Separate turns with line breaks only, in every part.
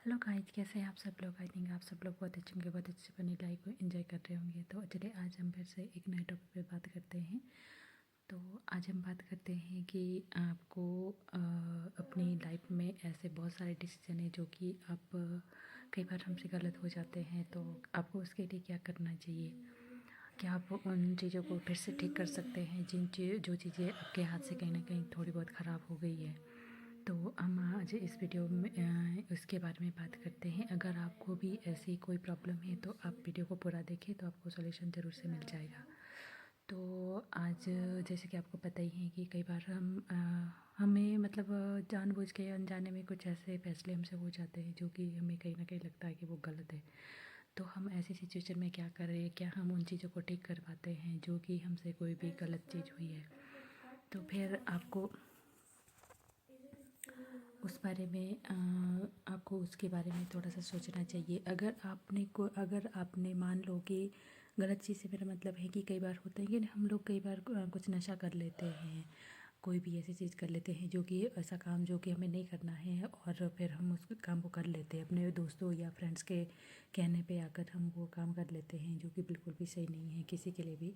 Hello guys, कैसे हैं आप सब लोग। आई थिंक आप सब लोग बहुत अच्छे होंगे, बहुत अच्छे अपनी लाइफ को एंजॉय कर रहे होंगे। तो चलिए आज हम फिर से एक नए टॉपिक पे बात करते हैं। तो आज हम बात करते हैं कि आपको अपनी लाइफ में ऐसे बहुत सारे डिसीजन हैं जो कि आप कई बार हमसे गलत हो जाते हैं। तो आपको उसके लिए क्या करना चाहिए, क्या आप उन चीज़ों को फिर से ठीक कर सकते हैं जो चीज़ें आपके हाथ से कहीं ना कहीं थोड़ी बहुत ख़राब हो गई है। तो हम आज इस वीडियो में उसके बारे में बात करते हैं। अगर आपको भी ऐसी कोई प्रॉब्लम है तो आप वीडियो को पूरा देखें, तो आपको सॉल्यूशन ज़रूर से मिल जाएगा। तो आज जैसे कि आपको पता ही है कि कई बार हमें मतलब जानबूझ के अनजाने में कुछ ऐसे फैसले हमसे हो जाते हैं जो कि हमें कहीं ना कहीं लगता है कि वो गलत है। तो हम ऐसी सिचुएशन में क्या करें, क्या हम उन चीज़ों को ठीक कर पाते हैं जो कि हमसे कोई भी गलत चीज़ हुई है। तो फिर आपको उस बारे में आपको उसके बारे में थोड़ा सा सोचना चाहिए। अगर आपने मान लो कि गलत चीज़ से मेरा मतलब है कि कई बार होता है कि हम लोग कई बार कुछ नशा कर लेते हैं, कोई भी ऐसी चीज़ कर लेते हैं जो कि ऐसा काम जो कि हमें नहीं करना है, और फिर हम उस काम को कर लेते हैं अपने दोस्तों या फ्रेंड्स के कहने पे आकर हम वो काम कर लेते हैं जो कि बिल्कुल भी सही नहीं है किसी के लिए भी।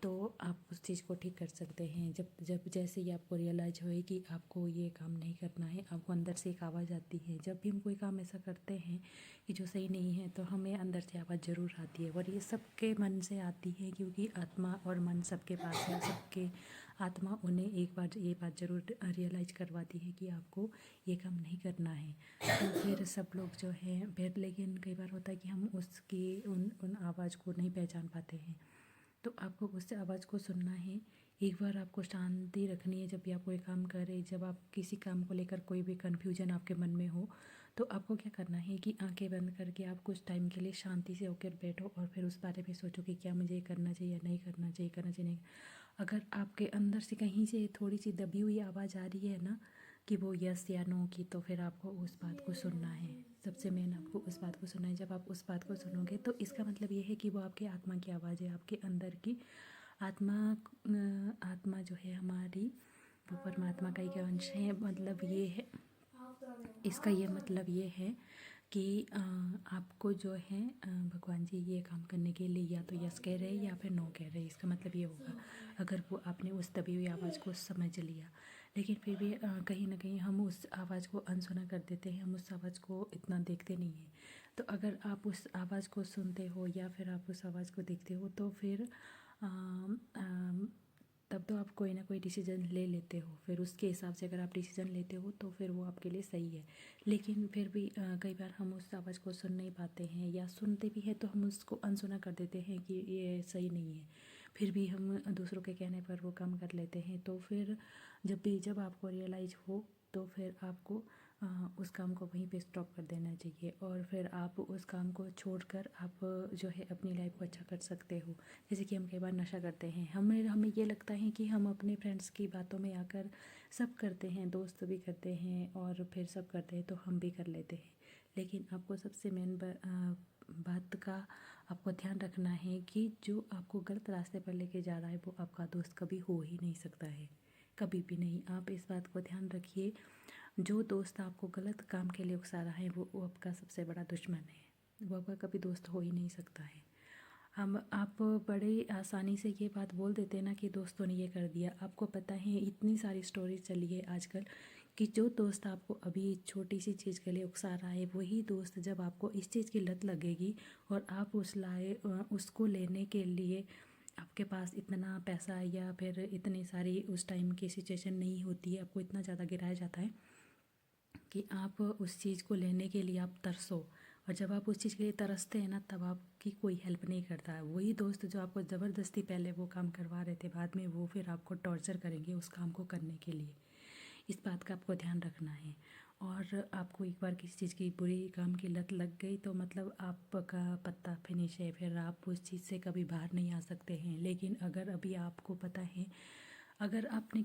तो आप उस चीज़ को ठीक कर सकते हैं। जब जब जैसे ही आपको रियलाइज होए कि आपको ये काम नहीं करना है, आपको अंदर से एक आवाज़ आती है। जब भी हम कोई काम ऐसा करते हैं कि जो सही नहीं है, तो हमें अंदर से आवाज़ ज़रूर आती है, और ये सबके मन से आती है क्योंकि आत्मा और मन सबके पास है। सबके आत्मा उन्हें एक बार ये बात ज़रूर रियलाइज़ करवाती है कि आपको ये काम नहीं करना है। तो फिर सब लोग जो हैं फिर, लेकिन कई बार होता है कि हम उसकी उन उन आवाज़ को नहीं पहचान पाते हैं। तो आपको उस आवाज़ को सुनना है। एक बार आपको शांति रखनी है जब भी आप कोई काम करें। जब आप किसी काम को लेकर कोई भी कन्फ्यूजन आपके मन में हो, तो आपको क्या करना है कि आंखें बंद करके आप कुछ टाइम के लिए शांति से होकर बैठो और फिर उस बारे में सोचो कि क्या मुझे ये करना चाहिए या नहीं करना चाहिए, करना चाहिए नहीं। अगर आपके अंदर से कहीं से थोड़ी सी दबी हुई आवाज़ आ रही है ना कि वो यस या नो की, तो फिर आपको उस बात को सुनना है। सबसे मेन आपको उस बात को सुनना है। जब आप उस बात को सुनोगे तो इसका मतलब ये है कि वो आपके आत्मा की आवाज़ है, आपके अंदर की आत्मा। आत्मा जो है हमारी, वो परमात्मा का एक अंश है। मतलब ये है, इसका ये मतलब ये है कि आपको जो है भगवान जी ये काम करने के लिए या तो यस कह रहे हैं या फिर नो कह रहे हैं। इसका मतलब ये होगा अगर वो आपने उस दबी हुई आवाज़ को समझ लिया। लेकिन फिर भी कहीं ना कहीं हम उस आवाज़ को अनसुना कर देते हैं, हम उस आवाज़ को इतना देखते नहीं हैं। तो अगर आप उस आवाज़ को सुनते हो या फिर आप उस आवाज़ को देखते हो, तो फिर तब तो आप कोई ना कोई डिसीज़न ले लेते हो। फिर उसके हिसाब से अगर आप डिसीज़न लेते हो तो फिर वो आपके लिए सही है। लेकिन फिर भी कई बार हम उस आवाज़ को सुन नहीं पाते हैं, या सुनते भी हैं तो हम उसको अनसुना कर देते हैं कि ये सही नहीं है। फिर भी हम दूसरों के कहने पर वो काम कर लेते हैं। तो फिर जब आपको रियलाइज़ हो, तो फिर आपको उस काम को वहीं पे स्टॉप कर देना चाहिए, और फिर आप उस काम को छोड़कर आप जो है अपनी लाइफ को अच्छा कर सकते हो। जैसे कि हम कई बार नशा करते हैं, हमें हमें ये लगता है कि हम अपने फ्रेंड्स की बातों में आकर सब करते हैं, दोस्त भी करते हैं और फिर सब करते हैं, तो हम भी कर लेते हैं। लेकिन आपको सबसे मेन बात का आपको ध्यान रखना है कि जो आपको गलत रास्ते पर लेके जा रहा है वो आपका दोस्त कभी हो ही नहीं सकता है, कभी भी नहीं। आप इस बात को ध्यान रखिए। जो दोस्त आपको गलत काम के लिए उकसा रहा है वो आपका सबसे बड़ा दुश्मन है, वो आपका कभी दोस्त हो ही नहीं सकता है। हम आप बड़े आसानी से ये बात बोल देते हैं ना कि दोस्तों ने ये कर दिया। आपको पता है इतनी सारी स्टोरीज चली है आजकल कि जो दोस्त आपको अभी छोटी सी चीज़ के लिए उकसा रहा है, वही दोस्त जब आपको इस चीज़ की लत लगेगी और आप उसको लेने के लिए आपके पास इतना पैसा या फिर इतनी सारी उस टाइम की सिचुएशन नहीं होती है, आपको इतना ज़्यादा गिराया जाता है कि आप उस चीज़ को लेने के लिए आप तरसो। और जब आप उस चीज़ के लिए तरसते हैं ना, तब आपकी कोई हेल्प नहीं करता है। वही दोस्त जो आपको ज़बरदस्ती पहले वो काम करवा रहे थे, बाद में वो फिर आपको टॉर्चर करेंगे उस काम को करने के लिए। इस बात का आपको ध्यान रखना है। और आपको एक बार किसी चीज़ की बुरी काम की लत लग गई तो मतलब आपका पत्ता फिनिश है, फिर आप उस चीज़ से कभी बाहर नहीं आ सकते हैं। लेकिन अगर अभी आपको पता है, अगर आपने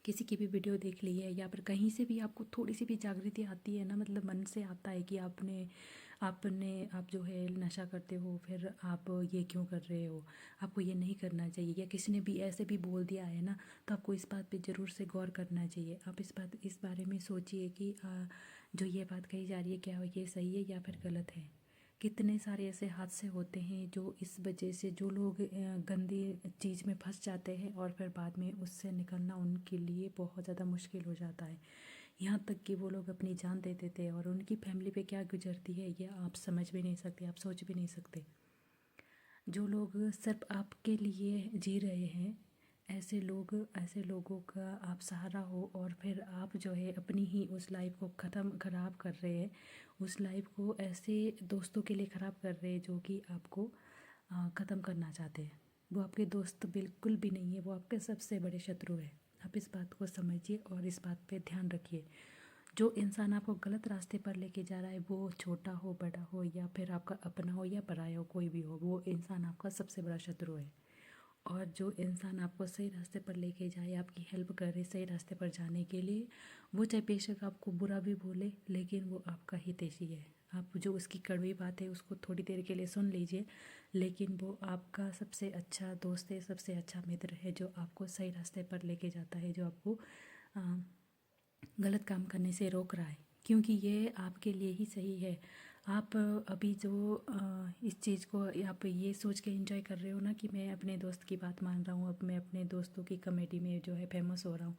किसी की भी वीडियो देख ली है या फिर कहीं से भी आपको थोड़ी सी भी जागृति आती है ना, मतलब मन से आता है कि आपने आपने आप जो है नशा करते हो, फिर आप ये क्यों कर रहे हो, आपको ये नहीं करना चाहिए, या किसी ने भी ऐसे भी बोल दिया है ना, तो आपको इस बात पे ज़रूर से गौर करना चाहिए। आप इस बारे में सोचिए कि जो ये बात कही जा रही है क्या ये सही है या फिर गलत है। कितने सारे ऐसे हादसे होते हैं जो इस वजह से, जो लोग गंदी चीज़ में फंस जाते हैं और फिर बाद में उससे निकलना उनके लिए बहुत ज़्यादा मुश्किल हो जाता है। यहाँ तक कि वो लोग अपनी जान दे देते हैं और उनकी फैमिली पे क्या गुजरती है ये आप समझ भी नहीं सकते, आप सोच भी नहीं सकते। जो लोग सिर्फ आपके लिए जी रहे हैं, ऐसे लोगों का आप सहारा हो और फिर आप जो है अपनी ही उस लाइफ को ख़राब कर रहे हैं, उस लाइफ को ऐसे दोस्तों के लिए ख़राब कर रहे हैं जो कि आपको ख़त्म करना चाहते हैं। वो आपके दोस्त बिल्कुल भी नहीं है, वो आपके सबसे बड़े शत्रु है। आप इस बात को समझिए और इस बात पे ध्यान रखिए। जो इंसान आपको गलत रास्ते पर लेके जा रहा है, वो छोटा हो बड़ा हो या फिर आपका अपना हो या पराया हो, कोई भी हो, वो इंसान आपका सबसे बड़ा शत्रु है। और जो इंसान आपको सही रास्ते पर लेके जाए, आपकी हेल्प करे सही रास्ते पर जाने के लिए, वो चाहे बेशक आपको बुरा भी बोले लेकिन वो आपका हितैषी है। आप जो उसकी कड़वी बात है उसको थोड़ी देर के लिए सुन लीजिए, लेकिन वो आपका सबसे अच्छा दोस्त है, सबसे अच्छा मित्र है, जो आपको सही रास्ते पर लेके जाता है, जो आपको गलत काम करने से रोक रहा है, क्योंकि ये आपके लिए ही सही है। आप अभी जो इस चीज़ को आप ये सोच के एंजॉय कर रहे हो ना कि मैं अपने दोस्त की बात मान रहा हूँ, अब मैं अपने दोस्तों की कमेटी में जो है फेमस हो रहा हूँ,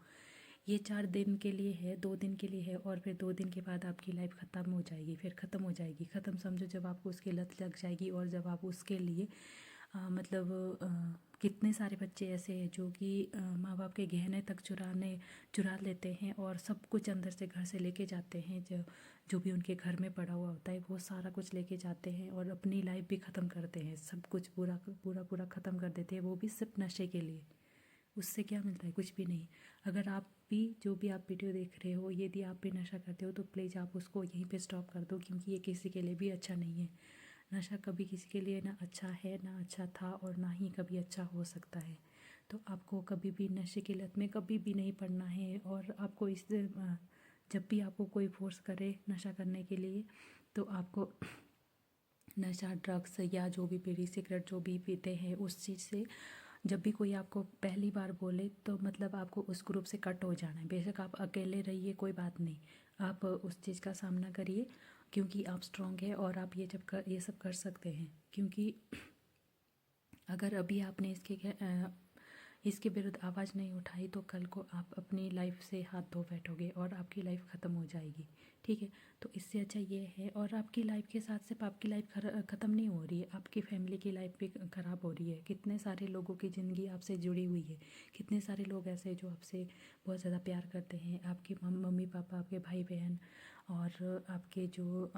ये 4 दिन के लिए है, 2 दिन के लिए है और फिर 2 दिन के बाद आपकी लाइफ ख़त्म हो जाएगी, फिर ख़त्म हो जाएगी। ख़त्म समझो जब आपको उसकी लत लग जाएगी और जब आप उसके लिए मतलब कितने सारे बच्चे ऐसे हैं जो कि माँ बाप के गहने तक चुरा लेते हैं और सब कुछ अंदर से घर से लेके जाते हैं, जो जो भी उनके घर में पड़ा हुआ होता है वो सारा कुछ लेके जाते हैं और अपनी लाइफ भी ख़त्म करते हैं, सब कुछ पूरा पूरा पूरा ख़त्म कर देते हैं, वो भी सिर्फ नशे के लिए। उससे क्या मिलता है? कुछ भी नहीं। अगर आप भी जो भी आप वीडियो देख रहे हो, यदि आप भी नशा करते हो तो प्लीज़ आप उसको यहीं पे स्टॉप कर दो, क्योंकि ये किसी के लिए भी अच्छा नहीं है। नशा कभी किसी के लिए ना अच्छा है, ना अच्छा था और ना ही कभी अच्छा हो सकता है। तो आपको कभी भी नशे की लत में कभी भी नहीं पड़ना है। और आपको जब भी आपको कोई फोर्स करे नशा करने के लिए, तो आपको नशा, ड्रग्स या जो भी बीड़ी सिगरेट जो भी पीते हैं उस चीज़ से, जब भी कोई आपको पहली बार बोले तो मतलब आपको उस ग्रुप से कट हो जाना है। बेशक आप अकेले रहिए, कोई बात नहीं, आप उस चीज़ का सामना करिए, क्योंकि आप स्ट्रांग है और आप ये सब कर सकते हैं। क्योंकि अगर अभी आपने इसके विरुद्ध आवाज़ नहीं उठाई तो कल को आप अपनी लाइफ से हाथ धो बैठोगे और आपकी लाइफ ख़त्म हो जाएगी। ठीक है, तो इससे अच्छा ये है। और आपकी लाइफ के साथ सिर्फ आपकी लाइफ ख़त्म नहीं हो रही है, आपकी फैमिली की लाइफ भी ख़राब हो रही है। कितने सारे लोगों की ज़िंदगी आपसे जुड़ी हुई है, कितने सारे लोग ऐसे हैं जो आपसे बहुत ज़्यादा प्यार करते हैं, आपके मम्मी पापा, आपके भाई बहन और आपके जो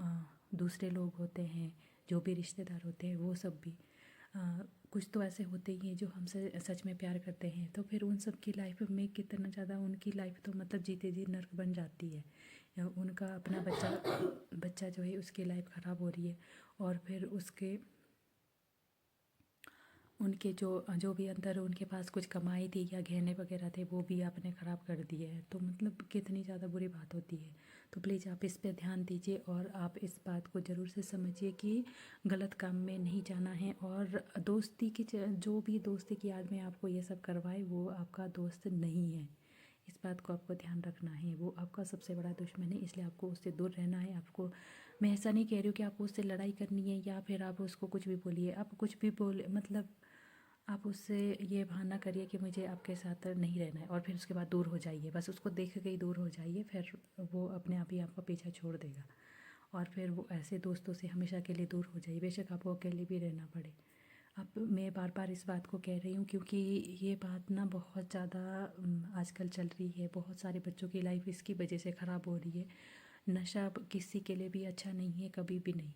दूसरे लोग होते हैं, जो भी रिश्तेदार होते हैं, वो सब भी कुछ तो ऐसे होते ही हैं जो हमसे सच में प्यार करते हैं। तो फिर उन सब की लाइफ में कितना ज़्यादा उनकी लाइफ तो मतलब जीते जी नर्क बन जाती है, या उनका अपना बच्चा जो है उसकी लाइफ ख़राब हो रही है और फिर उनके जो भी अंदर उनके पास कुछ कमाई थी या गहने वगैरह थे वो भी आपने ख़राब कर दिए हैं। तो मतलब कितनी ज़्यादा बुरी बात होती है। तो प्लीज़ आप इस पे ध्यान दीजिए और आप इस बात को ज़रूर से समझिए कि गलत काम में नहीं जाना है। और जो भी दोस्ती की याद में आपको ये सब करवाए वो आपका दोस्त नहीं है, इस बात को आपको ध्यान रखना है। वो आपका सबसे बड़ा दुश्मन है, इसलिए आपको उससे दूर रहना है। आपको मैं ऐसा नहीं कह रही हूँ कि आपको उससे लड़ाई करनी है या फिर आप उसको कुछ भी बोलिए, आप कुछ भी बोले मतलब आप उससे ये बहाना करिए कि मुझे आपके साथ नहीं रहना है और फिर उसके बाद दूर हो जाइए, बस उसको देख के ही दूर हो जाइए, फिर वो अपने आप ही आपका पीछा छोड़ देगा। और फिर वो ऐसे दोस्तों से हमेशा के लिए दूर हो जाइए, बेशक आपको अकेले भी रहना पड़े। अब मैं बार बार इस बात को कह रही हूँ क्योंकि ये बात ना बहुत ज़्यादा आजकल चल रही है, बहुत सारे बच्चों की लाइफ इसकी वजह से ख़राब हो रही है। नशा किसी के लिए भी अच्छा नहीं है, कभी भी नहीं।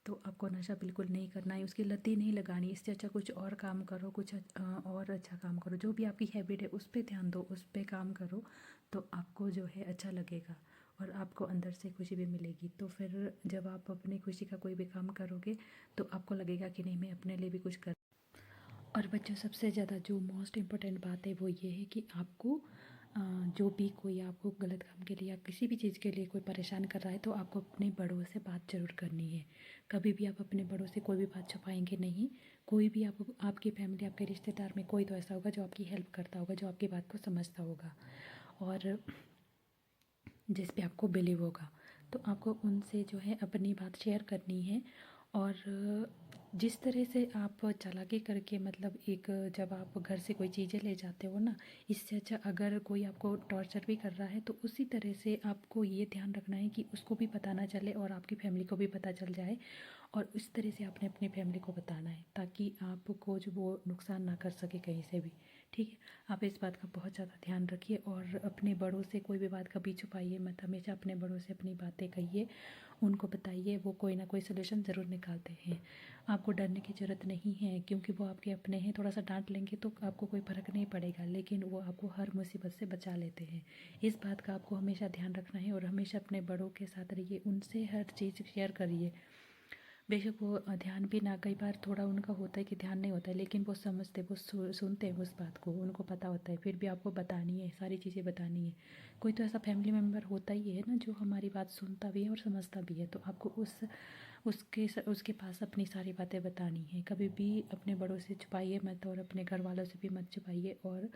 तो आपको नशा बिल्कुल नहीं करना है, उसकी लत ही नहीं लगानी। इससे अच्छा कुछ और काम करो, और अच्छा काम करो, जो भी आपकी हैबिट है उस पर ध्यान दो, उस पर काम करो, तो आपको जो है अच्छा लगेगा और आपको अंदर से खुशी भी मिलेगी। तो फिर जब आप अपनी खुशी का कोई भी काम करोगे तो आपको लगेगा कि नहीं, मैं अपने लिए भी कुछ कर। और बच्चों, सबसे ज़्यादा जो मोस्ट इम्पोर्टेंट बात है वो ये है कि आपको जो भी कोई आपको गलत काम के लिए या किसी भी चीज़ के लिए कोई परेशान कर रहा है, तो आपको अपने बड़ों से बात ज़रूर करनी है। कभी भी आप अपने बड़ों से कोई भी बात छुपाएंगे नहीं। कोई भी आपकी फैमिली, आपके रिश्तेदार में कोई तो ऐसा होगा जो आपकी हेल्प करता होगा, जो आपकी बात को समझता होगा और जिस पे आपको बिलीव होगा। तो आपको उनसे जो है अपनी बात शेयर करनी है। और जिस तरह से आप चालाकी करके मतलब एक जब आप घर से कोई चीज़ें ले जाते हो ना, इससे अच्छा अगर कोई आपको टॉर्चर भी कर रहा है तो उसी तरह से आपको ये ध्यान रखना है कि उसको भी पता ना चले और आपकी फैमिली को भी पता चल जाए। और इस तरह से आपने अपनी फैमिली को बताना है ताकि आपको जो वो नुकसान ना कर सके कहीं से भी। ठीक है, आप इस बात का बहुत ज़्यादा ध्यान रखिए और अपने बड़ों से कोई भी बात कभी छुपाइए मत। हमेशा अपने बड़ों से अपनी बातें कहिए, उनको बताइए, वो कोई ना कोई सलूशन ज़रूर निकालते हैं। आपको डरने की ज़रूरत नहीं है क्योंकि वो आपके अपने हैं। थोड़ा सा डांट लेंगे तो आपको कोई फ़र्क नहीं पड़ेगा, लेकिन वो आपको हर मुसीबत से बचा लेते हैं। इस बात का आपको हमेशा ध्यान रखना है और हमेशा अपने बड़ों के साथ रहिए, उनसे हर चीज़ शेयर करिए। बेशक वो ध्यान भी ना, कई बार थोड़ा उनका होता है कि ध्यान नहीं होता है, लेकिन वो समझते, वो सुनते हैं उस बात को, उनको पता होता है। फिर भी आपको बतानी है, सारी चीज़ें बतानी है। कोई तो ऐसा फैमिली मेम्बर होता ही है ना जो हमारी बात सुनता भी है और समझता भी है, तो आपको उसके पास अपनी सारी बातें बतानी है। कभी भी अपने बड़ों से छुपाइए मत और अपने घर वालों से भी मत छुपाइए। और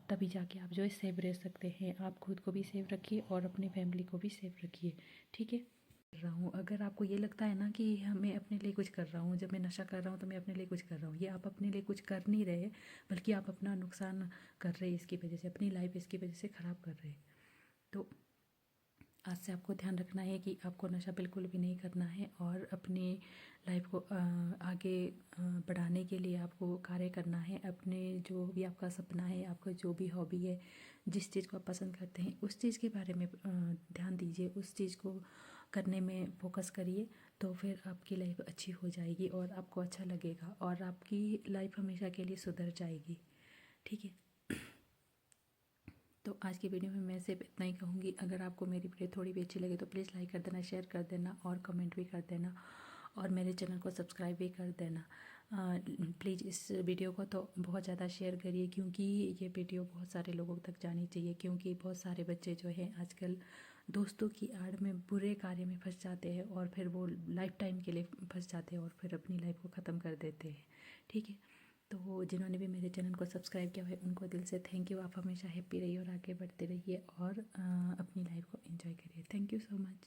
तभी जाके आप जो है सेफ रह सकते हैं। आप खुद को भी सेफ रखिए और अपनी फैमिली को भी सेफ रखिए। ठीक है, कर रहा हूँ, अगर आपको ये लगता है ना कि मैं अपने लिए कुछ कर रहा हूँ, जब मैं नशा कर रहा हूँ तो मैं अपने लिए कुछ कर रहा हूँ, ये आप अपने लिए कुछ कर नहीं रहे, बल्कि आप अपना नुकसान कर रहे हैं इसकी वजह से, अपनी लाइफ इसकी वजह से ख़राब कर रहे हैं। तो आज से आपको ध्यान रखना है कि आपको नशा बिल्कुल भी नहीं करना है और अपनी लाइफ को आगे बढ़ाने के लिए आपको कार्य करना है। अपने जो भी आपका सपना है, आपका जो भी हॉबी है, जिस चीज़ को आप पसंद करते हैं उस चीज़ के बारे में ध्यान दीजिए, उस चीज़ को करने में फोकस करिए। तो फिर आपकी लाइफ अच्छी हो जाएगी और आपको अच्छा लगेगा और आपकी लाइफ हमेशा के लिए सुधर जाएगी। ठीक है, तो आज की वीडियो में मैं सिर्फ इतना ही कहूँगी। अगर आपको मेरी वीडियो थोड़ी भी अच्छी लगे तो प्लीज़ लाइक कर देना, शेयर कर देना और कमेंट भी कर देना और मेरे चैनल को सब्सक्राइब भी कर देना। प्लीज़ इस वीडियो को तो बहुत ज़्यादा शेयर करिए क्योंकि ये वीडियो बहुत सारे लोगों तक जानी चाहिए। क्योंकि बहुत सारे बच्चे जो हैं आजकल दोस्तों की आड़ में बुरे कार्य में फंस जाते हैं और फिर वो लाइफ टाइम के लिए फंस जाते हैं और फिर अपनी लाइफ को ख़त्म कर देते हैं। ठीक है, तो जिन्होंने भी मेरे चैनल को सब्सक्राइब किया है उनको दिल से थैंक यू। आप हमेशा हैप्पी रहिए और आगे बढ़ते रहिए और अपनी लाइफ को एंजॉय करिए। Thank you so much.